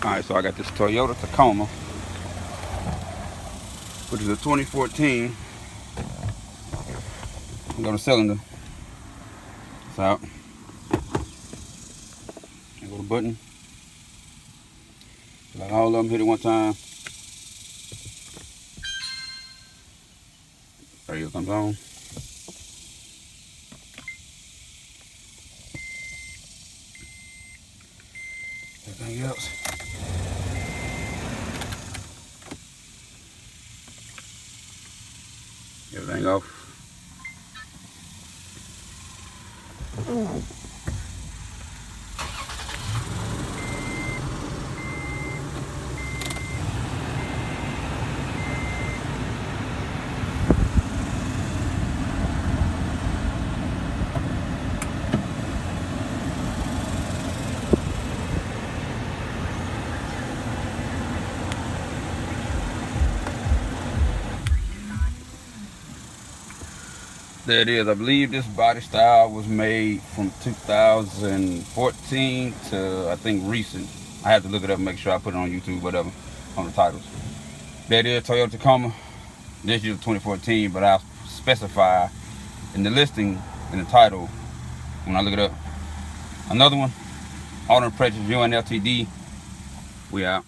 Alright, so I got this Toyota Tacoma, which is a 2014. Go to cylinder. It's out. Go to button. Like all of them, hit it one time. Radio comes on. Everything else. Everything off. There it is. I believe this body style was made from 2014 to, I think, recent. I had to look it up and make sure I put it on YouTube, whatever, on the titles. There it is, Toyota Tacoma. This year's 2014, but I'll specify in the listing, in the title, when I look it up. Another one, Auto Appraisals, UNLTD. We out.